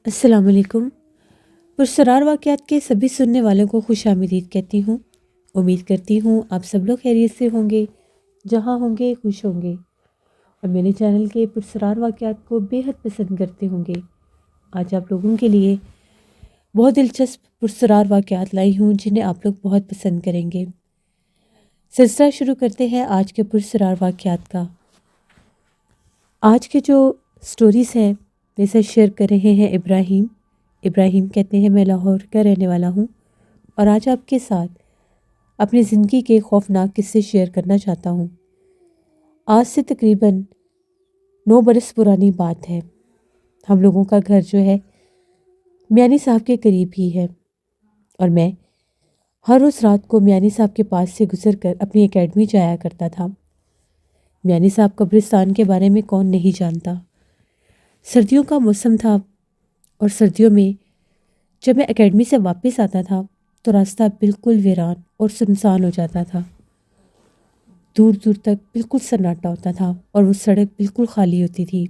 السلام علیکم۔ پرسرار واقعات کے سبھی سننے والوں کو خوش آمدید کہتی ہوں۔ امید کرتی ہوں آپ سب لوگ خیریت سے ہوں گے، جہاں ہوں گے خوش ہوں گے، اور میرے چینل کے پرسرار واقعات کو بے حد پسند کرتے ہوں گے۔ آج آپ لوگوں کے لیے بہت دلچسپ پرسرار واقعات لائی ہوں جنہیں آپ لوگ بہت پسند کریں گے۔ سلسلہ شروع کرتے ہیں آج کے پرسرار واقعات کا۔ آج کے جو سٹوریز ہیں میرے ساتھ شیئر کر رہے ہیں ابراہیم کہتے ہیں میں لاہور کا رہنے والا ہوں، اور آج آپ کے ساتھ اپنی زندگی کے خوفناک قصے شیئر کرنا چاہتا ہوں۔ آج سے تقریباً 9 برس پرانی بات ہے۔ ہم لوگوں کا گھر جو ہے میانی صاحب کے قریب ہی ہے، اور میں ہر روز رات کو میانی صاحب کے پاس سے گزر کر اپنی اکیڈمی جایا کرتا تھا۔ میانی صاحب قبرستان کے بارے میں کون نہیں جانتا۔ سردیوں کا موسم تھا، اور سردیوں میں جب میں اکیڈمی سے واپس آتا تھا تو راستہ بالکل ویران اور سنسان ہو جاتا تھا۔ دور دور تک بالکل سناٹا ہوتا تھا اور وہ سڑک بالکل خالی ہوتی تھی۔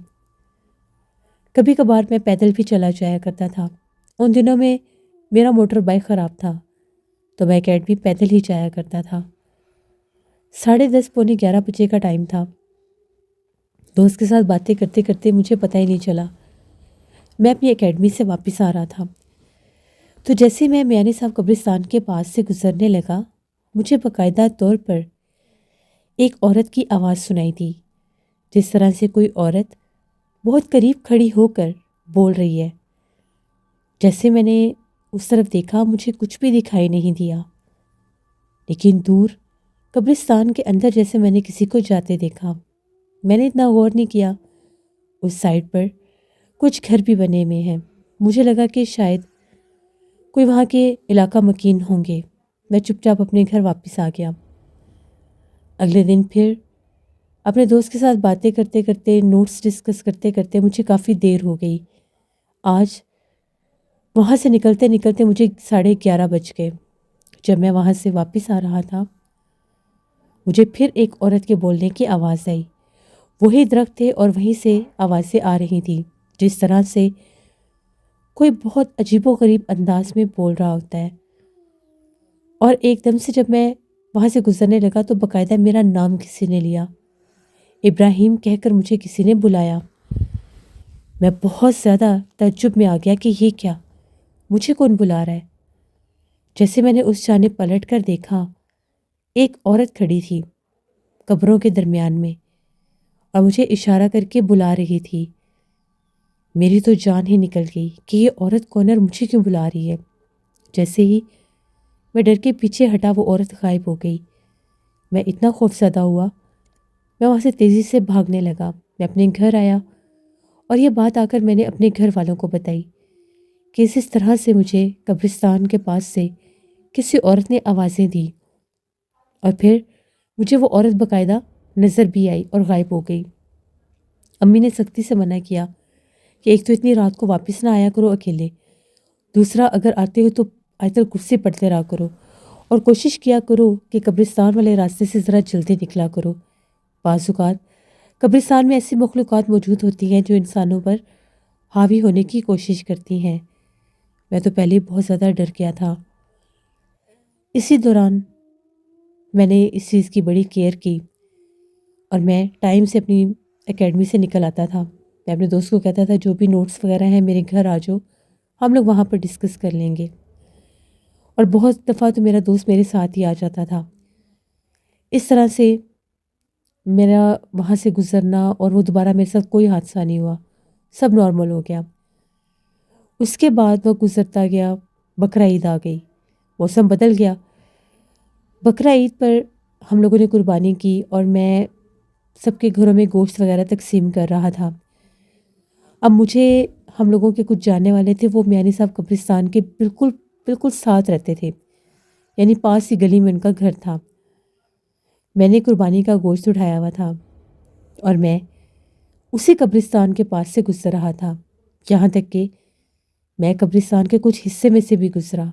کبھی کبھار میں پیدل بھی چلا جایا کرتا تھا۔ ان دنوں میں میرا موٹر بائک خراب تھا تو میں اکیڈمی پیدل ہی جایا کرتا تھا۔ 10:30 پونے 11 بجے کا ٹائم تھا۔ دوست کے ساتھ باتیں کرتے کرتے مجھے پتہ ہی نہیں چلا میں اپنی اکیڈمی سے واپس آ رہا تھا۔ تو جیسے میں میانی صاحب قبرستان کے پاس سے گزرنے لگا، مجھے باقاعدہ طور پر ایک عورت کی آواز سنائی دی، جس طرح سے کوئی عورت بہت قریب کھڑی ہو کر بول رہی ہے۔ جیسے میں نے اس طرف دیکھا، مجھے کچھ بھی دکھائی نہیں دیا، لیکن دور قبرستان کے اندر جیسے میں نے کسی کو جاتے دیکھا۔ میں نے اتنا غور نہیں کیا۔ اس سائڈ پر کچھ گھر بھی بنے ہوئے ہیں۔ مجھے لگا کہ شاید کوئی وہاں کے علاقہ مکین ہوں گے۔ میں چپ چاپ اپنے گھر واپس آ گیا۔ اگلے دن پھر اپنے دوست کے ساتھ باتیں کرتے کرتے، نوٹس ڈسکس کرتے کرتے مجھے کافی دیر ہو گئی۔ آج وہاں سے نکلتے نکلتے مجھے 11:30 بج گئے۔ جب میں وہاں سے واپس آ رہا تھا، مجھے پھر ایک عورت کے بولنے کی آواز آئی۔ وہی درخت تھے اور وہیں سے آوازیں آ رہی تھیں، جس طرح سے کوئی بہت عجیب و غریب انداز میں بول رہا ہوتا ہے۔ اور ایک دم سے جب میں وہاں سے گزرنے لگا تو باقاعدہ میرا نام کسی نے لیا۔ ابراہیم کہہ کر مجھے کسی نے بلایا۔ میں بہت زیادہ تعجب میں آ گیا کہ یہ کیا، مجھے کون بلا رہا ہے۔ جیسے میں نے اس جانب پلٹ کر دیکھا، ایک عورت کھڑی تھی قبروں کے درمیان میں اور مجھے اشارہ کر کے بلا رہی تھی۔ میری تو جان ہی نکل گئی کہ یہ عورت کون ہے اور مجھے کیوں بلا رہی ہے۔ جیسے ہی میں ڈر کے پیچھے ہٹا، وہ عورت غائب ہو گئی۔ میں اتنا خوفزدہ ہوا، میں وہاں سے تیزی سے بھاگنے لگا۔ میں اپنے گھر آیا اور یہ بات آ کر میں نے اپنے گھر والوں کو بتائی کہ اس طرح سے مجھے قبرستان کے پاس سے کسی عورت نے آوازیں دی، اور پھر مجھے وہ عورت باقاعدہ نظر بھی آئی اور غائب ہو گئی۔ امی نے سختی سے منع کیا کہ ایک تو اتنی رات کو واپس نہ آیا کرو اکیلے، دوسرا اگر آتے ہو تو آیت الکرسی پڑھتے رہا کرو، اور کوشش کیا کرو کہ قبرستان والے راستے سے ذرا جلدی نکلا کرو۔ بعض اوقات قبرستان میں ایسی مخلوقات موجود ہوتی ہیں جو انسانوں پر حاوی ہونے کی کوشش کرتی ہیں۔ میں تو پہلے بہت زیادہ ڈر گیا تھا۔ اسی دوران میں نے اس چیز کی بڑی کیئر کی، اور میں ٹائم سے اپنی اکیڈمی سے نکل آتا تھا۔ میں اپنے دوست کو کہتا تھا جو بھی نوٹس وغیرہ ہیں میرے گھر آ جاؤ، ہم لوگ وہاں پر ڈسکس کر لیں گے، اور بہت دفعہ تو میرا دوست میرے ساتھ ہی آ جاتا تھا۔ اس طرح سے میرا وہاں سے گزرنا اور وہ دوبارہ میرے ساتھ کوئی حادثہ نہیں ہوا، سب نارمل ہو گیا۔ اس کے بعد وہ گزرتا گیا، بقرہ عید آ گئی، موسم بدل گیا۔ بقرہ عید پر ہم لوگوں نے قربانی کی اور میں سب کے گھروں میں گوشت وغیرہ تقسیم کر رہا تھا۔ اب مجھے ہم لوگوں کے کچھ جاننے والے تھے، وہ میانی صاحب قبرستان کے بالکل ساتھ رہتے تھے، یعنی پاس ہی گلی میں ان کا گھر تھا۔ میں نے قربانی کا گوشت اٹھایا ہوا تھا اور میں اسی قبرستان کے پاس سے گزر رہا تھا، یہاں تک کہ میں قبرستان کے کچھ حصے میں سے بھی گزرا۔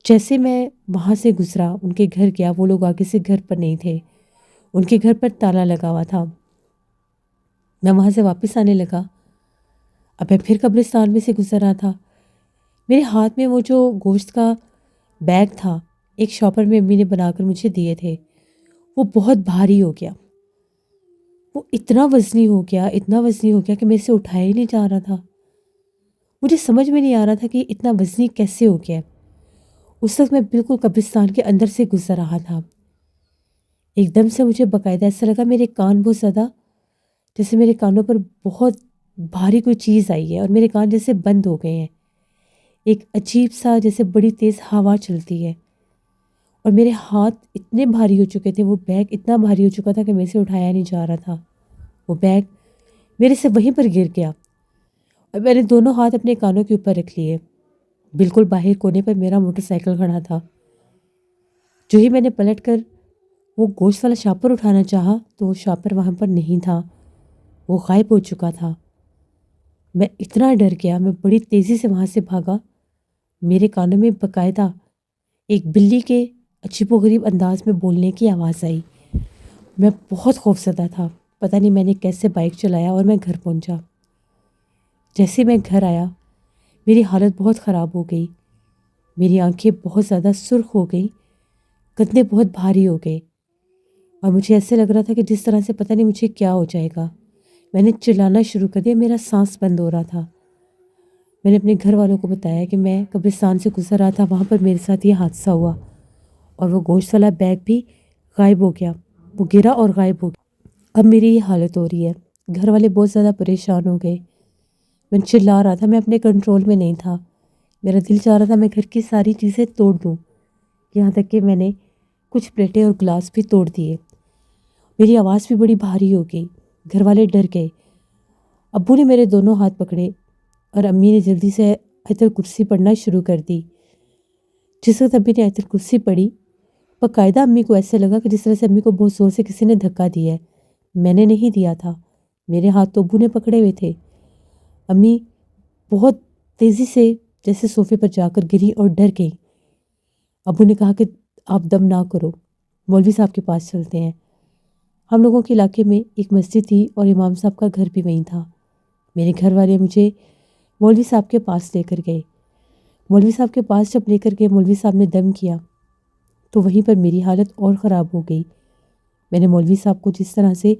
جیسے میں وہاں سے گزرا، ان کے گھر گیا، وہ لوگ آگے سے گھر پر نہیں تھے، ان کے گھر پر تالا لگا ہوا تھا۔ میں وہاں سے واپس آنے لگا۔ اب میں پھر قبرستان میں سے گزر رہا تھا۔ میرے ہاتھ میں وہ جو گوشت کا بیگ تھا، ایک شاپر میں امی نے بنا کر مجھے دیے تھے، وہ بہت بھاری ہو گیا۔ وہ اتنا وزنی ہو گیا، اتنا وزنی ہو گیا کہ میرے سے اٹھایا ہی نہیں جا رہا تھا۔ مجھے سمجھ میں نہیں آ رہا تھا کہ اتنا وزنی کیسے ہو گیا۔ اس وقت میں بالکل قبرستان کے اندر سے گزر رہا تھا۔ ایک دم سے مجھے باقاعدہ ایسا لگا میرے کان بہت زیادہ، جیسے میرے کانوں پر بہت بھاری کوئی چیز آئی ہے اور میرے کان جیسے بند ہو گئے ہیں۔ ایک عجیب سا جیسے بڑی تیز ہوا چلتی ہے، اور میرے ہاتھ اتنے بھاری ہو چکے تھے، وہ بیگ اتنا بھاری ہو چکا تھا کہ میرے سے اٹھایا نہیں جا رہا تھا۔ وہ بیگ میرے سے وہیں پر گر گیا اور میں نے دونوں ہاتھ اپنے کانوں کے اوپر رکھ لیے۔ بالکل باہر کونے پر میرا موٹر سائیکل کھڑا تھا۔ جو ہی میں نے پلٹ کر وہ گوشت والا شاپر اٹھانا چاہا تو وہ شاپر وہاں پر نہیں تھا، وہ غائب ہو چکا تھا۔ میں اتنا ڈر گیا، میں بڑی تیزی سے وہاں سے بھاگا۔ میرے کانوں میں باقاعدہ ایک بلی کے عجیب و غریب انداز میں بولنے کی آواز آئی۔ میں بہت خوفزدہ تھا۔ پتہ نہیں میں نے کیسے بائک چلایا اور میں گھر پہنچا۔ جیسے میں گھر آیا میری حالت بہت خراب ہو گئی، میری آنکھیں بہت زیادہ سرخ ہو گئیں، کندھے بہت بھاری ہو گئے، اور مجھے ایسے لگ رہا تھا کہ جس طرح سے پتہ نہیں مجھے کیا ہو جائے گا۔ میں نے چلانا شروع کر دیا، میرا سانس بند ہو رہا تھا۔ میں نے اپنے گھر والوں کو بتایا کہ میں قبرستان سے گزر رہا تھا، وہاں پر میرے ساتھ یہ حادثہ ہوا اور وہ گوشت والا بیگ بھی غائب ہو گیا، وہ گرا اور غائب ہو گیا۔ اب میری یہ حالت ہو رہی ہے۔ گھر والے بہت زیادہ پریشان ہو گئے۔ میں چلا رہا تھا، میں اپنے کنٹرول میں نہیں تھا۔ میرا دل چاہ رہا تھا میں گھر کی ساری چیزیں توڑ دوں، یہاں تک کہ میں نے کچھ پلیٹیں اور گلاس بھی توڑ دیے۔ میری آواز بھی بڑی بھاری ہو گئی، گھر والے ڈر گئے۔ ابو نے میرے دونوں ہاتھ پکڑے اور امی نے جلدی سے آیت الکرسی پڑھنا شروع کر دی۔ جس وقت امی نے آیت الکرسی پڑھی، باقاعدہ امی کو ایسے لگا کہ جس طرح سے امی کو بہت زور سے کسی نے دھکا دیا ہے۔ میں نے نہیں دیا تھا، میرے ہاتھ تو ابو نے پکڑے ہوئے تھے۔ امی بہت تیزی سے جیسے صوفے پر جا کر گری اور ڈر گئی۔ ابو نے کہا کہ آپ دم نہ کرو، مولوی صاحب کے پاس چلتے ہیں۔ ہم لوگوں کے علاقے میں ایک مسجد تھی اور امام صاحب کا گھر بھی وہیں تھا۔ میرے گھر والے مجھے مولوی صاحب کے پاس لے کر گئے۔ مولوی صاحب کے پاس جب لے کر گئے، مولوی صاحب نے دم کیا تو وہیں پر میری حالت اور خراب ہو گئی۔ میں نے مولوی صاحب کو جس طرح سے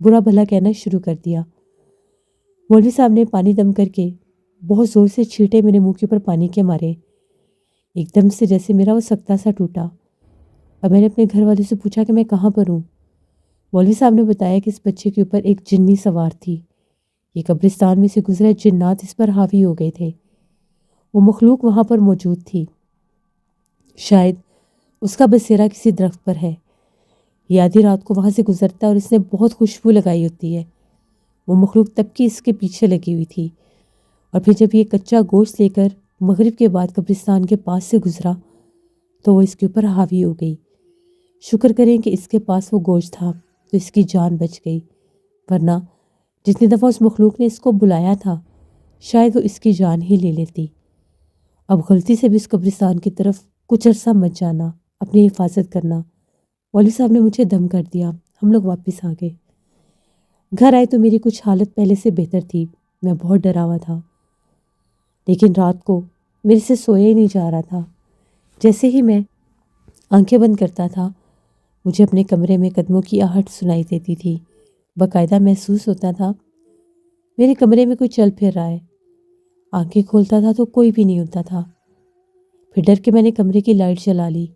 برا بھلا کہنا شروع کر دیا۔ مولوی صاحب نے پانی دم کر کے بہت زور سے چھینٹے میرے منہ کے اوپر پانی کے مارے۔ ایک دم سے جیسے میرا وہ سکتہ سا ٹوٹا، اور میں نے اپنے گھر والے سے پوچھا کہ میں کہاں پر ہوں۔ مولوی صاحب نے بتایا کہ اس بچے کے اوپر ایک جنی سوار تھی، یہ قبرستان میں سے گزرے جنات اس پر حاوی ہو گئے تھے، وہ مخلوق وہاں پر موجود تھی، شاید اس کا بسیرا کسی درخت پر ہے، یہ آدھی رات کو وہاں سے گزرتا ہے اور اس نے بہت خوشبو لگائی ہوتی ہے۔ وہ مخلوق تب کی اس کے پیچھے لگی ہوئی تھی، اور پھر جب یہ کچا گوشت لے کر مغرب کے بعد قبرستان کے پاس سے گزرا تو وہ اس کے اوپر حاوی ہو گئی۔ شکر کریں کہ اس کے پاس وہ گوشت تھا تو اس کی جان بچ گئی، ورنہ جتنی دفعہ اس مخلوق نے اس کو بلایا تھا شاید وہ اس کی جان ہی لے لیتی۔ اب غلطی سے بھی اس قبرستان کی طرف کچھ عرصہ مت جانا، اپنی حفاظت کرنا۔ مولوی صاحب نے مجھے دم کر دیا، ہم لوگ واپس آ گئے۔ گھر آئے تو میری کچھ حالت پہلے سے بہتر تھی، میں بہت ڈرا ہوا تھا، لیکن رات کو میرے سے سویا ہی نہیں جا رہا تھا۔ جیسے ہی میں آنکھیں بند کرتا تھا مجھے اپنے کمرے میں قدموں کی آہٹ سنائی دیتی تھی، باقاعدہ محسوس ہوتا تھا میرے کمرے میں کوئی چل پھر رہا ہے۔ آنکھیں کھولتا تھا تو کوئی بھی نہیں ہوتا تھا۔ پھر ڈر کے میں نے کمرے کی لائٹ جلا لی۔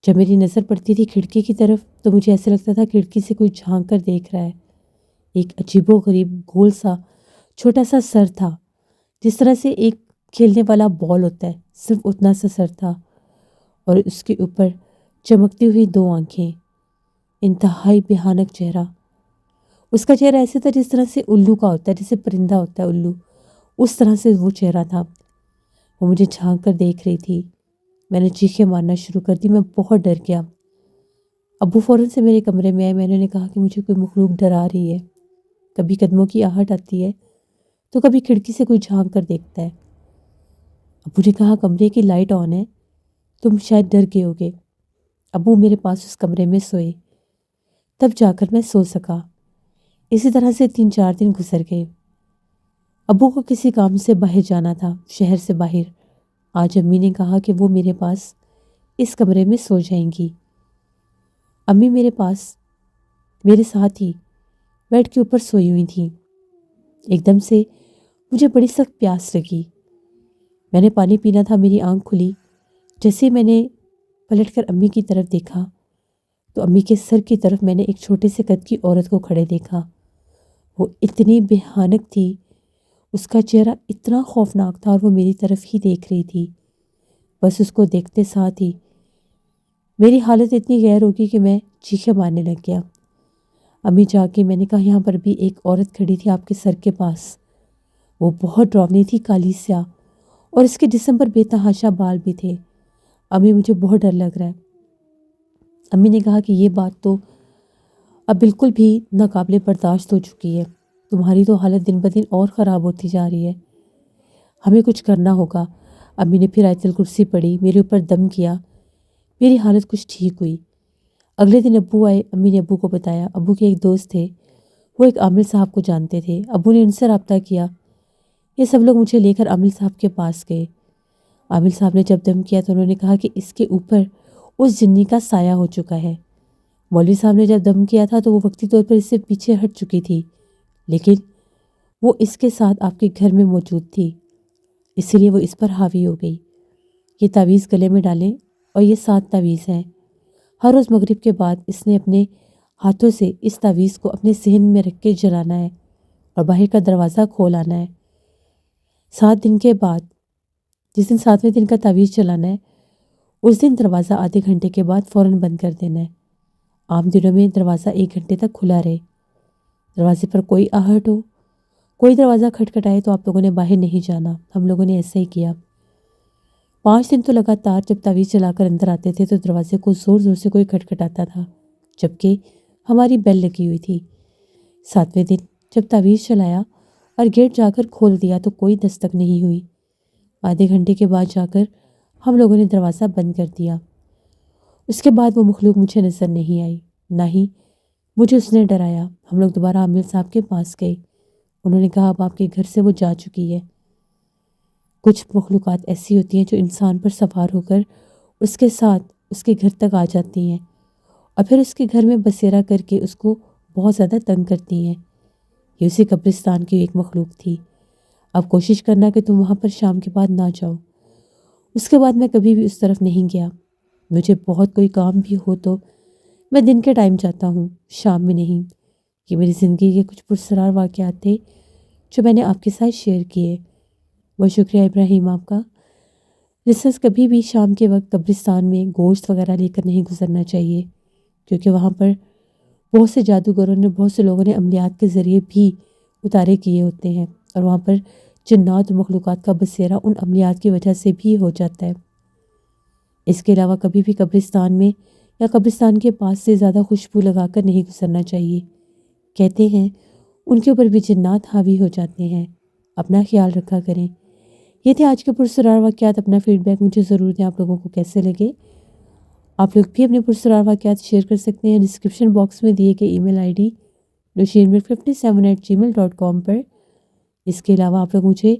جب میری نظر پڑتی تھی کھڑکی کی طرف تو مجھے ایسے لگتا تھا کھڑکی سے کوئی جھانک کر دیکھ رہا ہے۔ ایک عجیب و غریب گول سا چھوٹا سا سر تھا، جس طرح سے ایک کھیلنے والا بال ہوتا ہے، صرف اتنا سا سر تھا، اور اس کے اوپر چمکتی ہوئی 2 آنکھیں، انتہائی بھیانک چہرہ۔ اس کا چہرہ ایسے تھا جس طرح سے الو کا ہوتا ہے، جیسے پرندہ ہوتا ہے الو، اس طرح سے وہ چہرہ تھا۔ وہ مجھے جھانک کر دیکھ رہی تھی۔ میں نے چیخیں مارنا شروع کر دی، میں بہت ڈر گیا۔ ابو فوراً سے میرے کمرے میں آئے، میں نے کہا کہ مجھے کوئی مخلوق ڈرا رہی ہے، کبھی قدموں کی آہٹ آتی ہے تو کبھی کھڑکی سے کوئی جھانک کر دیکھتا ہے۔ ابو نے کہا کمرے کی لائٹ آن ہے، تم شاید ڈر گئے ہوگے۔ ابو میرے پاس اس کمرے میں سوئے، تب جا کر میں سو سکا۔ اسی طرح سے 3-4 دن گزر گئے۔ ابو کو کسی کام سے باہر جانا تھا، شہر سے باہر۔ آج امی نے کہا کہ وہ میرے پاس اس کمرے میں سو جائیں گی۔ امی میرے پاس میرے ساتھ ہی بیڈ کے اوپر سوئی ہوئی تھیں۔ ایک دم سے مجھے بڑی سخت پیاس لگی۔ میں نے پانی پینا تھا، میری آنکھ کھلی۔ جیسے میں نے پلٹ کر امی کی طرف دیکھا تو امی کے سر کی طرف میں نے ایک چھوٹے سے قد کی عورت کو کھڑے دیکھا۔ وہ اتنی بھیانک تھی، اس کا چہرہ اتنا خوفناک تھا اور وہ میری طرف ہی دیکھ رہی تھی۔ بس اس کو دیکھتے ساتھ ہی میری حالت اتنی غیر ہو گئی کہ میں چیخیں مارنے لگ گیا۔ امی جا کے میں نے کہا یہاں پر بھی ایک عورت کھڑی تھی آپ کے سر کے پاس۔ وہ بہت ڈراؤنی تھی، کالی سیاہ، اور اس کے جسم پر بے تحاشا بال بھی تھے۔ امی مجھے بہت ڈر لگ رہا ہے۔ امی نے کہا کہ یہ بات تو اب بالکل بھی ناقابل برداشت ہو چکی ہے، تمہاری تو حالت دن بدن اور خراب ہوتی جا رہی ہے، ہمیں کچھ کرنا ہوگا۔ امی نے پھر آیت الکرسی پڑھی، میرے اوپر دم کیا، میری حالت کچھ ٹھیک ہوئی۔ اگلے دن ابو آئے، امی نے ابو کو بتایا۔ ابو کے ایک دوست تھے، وہ ایک عامل صاحب کو جانتے تھے۔ ابو نے ان سے رابطہ کیا۔ یہ سب لوگ مجھے لے کر عامل صاحب کے پاس گئے۔ عامل صاحب نے جب دم کیا تو انہوں نے کہا کہ اس کے اوپر اس جنی کا سایہ ہو چکا ہے۔ مولوی صاحب نے جب دم کیا تھا تو وہ وقتی طور پر اس سے پیچھے ہٹ چکی تھی، لیکن وہ اس کے ساتھ آپ کے گھر میں موجود تھی، اس لیے وہ اس پر حاوی ہو گئی۔ یہ تعویذ گلے میں ڈالیں، اور یہ 7 تعویذ ہیں۔ ہر روز مغرب کے بعد اس نے اپنے ہاتھوں سے اس تعویذ کو اپنے صحن میں رکھ کے جلانا ہے اور باہر کا دروازہ کھول آنا ہے۔ 7 دن کے بعد، جس دن 7ویں دن کا تعویذ چلانا ہے، اس دن دروازہ آدھے گھنٹے کے بعد فوراً بند کر دینا ہے۔ عام دنوں میں دروازہ 1 گھنٹے تک کھلا رہے۔ دروازے پر کوئی آہٹ ہو، کوئی دروازہ کھٹکھٹائے تو آپ لوگوں نے باہر نہیں جانا۔ ہم لوگوں نے ایسا ہی کیا۔ 5 دن تو لگاتار جب تعویذ چلا کر اندر آتے تھے تو دروازے کو زور زور سے کوئی کھٹکھٹاتا تھا، جبکہ ہماری بیل لگی ہوئی تھی۔ 7ویں دن جب تعویذ چلایا اور گیٹ جا کر کھول دیا تو کوئی دستک نہیں ہوئی۔ آدھے گھنٹے کے بعد جا کر ہم لوگوں نے دروازہ بند کر دیا۔ اس کے بعد وہ مخلوق مجھے نظر نہیں آئی، نہ ہی مجھے اس نے ڈرایا۔ ہم لوگ دوبارہ عامل صاحب کے پاس گئے۔ انہوں نے کہا اب آپ کے گھر سے وہ جا چکی ہے۔ کچھ مخلوقات ایسی ہوتی ہیں جو انسان پر سوار ہو کر اس کے ساتھ اس کے گھر تک آ جاتی ہیں اور پھر اس کے گھر میں بسیرا کر کے اس کو بہت زیادہ تنگ کرتی ہیں۔ یہ اسی قبرستان کی ایک مخلوق تھی۔ اب کوشش کرنا کہ تم وہاں پر شام کے بعد نہ جاؤ۔ اس کے بعد میں کبھی بھی اس طرف نہیں گیا۔ مجھے بہت کوئی کام بھی ہو تو میں دن کے ٹائم جاتا ہوں، شام میں نہیں۔ یہ میری زندگی کے کچھ پراسرار واقعات تھے جو میں نے آپ کے ساتھ شیئر کیے۔ بہت شکریہ ابراہیم آپ کا۔ لسنرز، کبھی بھی شام کے وقت قبرستان میں گوشت وغیرہ لے کر نہیں گزرنا چاہیے، کیونکہ وہاں پر بہت سے جادوگروں نے، بہت سے لوگوں نے عملیات کے ذریعے بھی اتارے کیے ہوتے ہیں، اور وہاں پر جنات و مخلوقات کا بسیرا ان عملیات کی وجہ سے بھی ہو جاتا ہے۔ اس کے علاوہ کبھی بھی قبرستان میں یا قبرستان کے پاس سے زیادہ خوشبو لگا کر نہیں گزرنا چاہیے۔ کہتے ہیں ان کے اوپر بھی جنات حاوی ہو جاتے ہیں۔ اپنا خیال رکھا کریں۔ یہ تھے آج کے پرسرار واقعات۔ اپنا فیڈ بیک مجھے ضرور دیں، آپ لوگوں کو کیسے لگے۔ آپ لوگ بھی اپنے پرسرار واقعات شیئر کر سکتے ہیں ڈسکرپشن باکس میں دیے گئے ای میل آئی ڈی nusheermir57@gmail.com پر۔ اس کے علاوہ آپ لوگ مجھے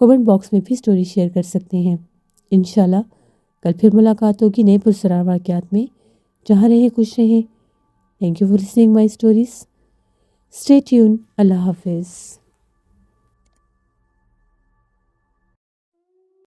کمنٹ باکس میں بھی سٹوری شیئر کر سکتے ہیں۔ انشاءاللہ کل پھر ملاقات ہوگی نئے پرسرار واقعات میں۔ جہاں رہیں خوش رہیں۔ Thank you for listening my stories. Stay tune. اللہ حافظ۔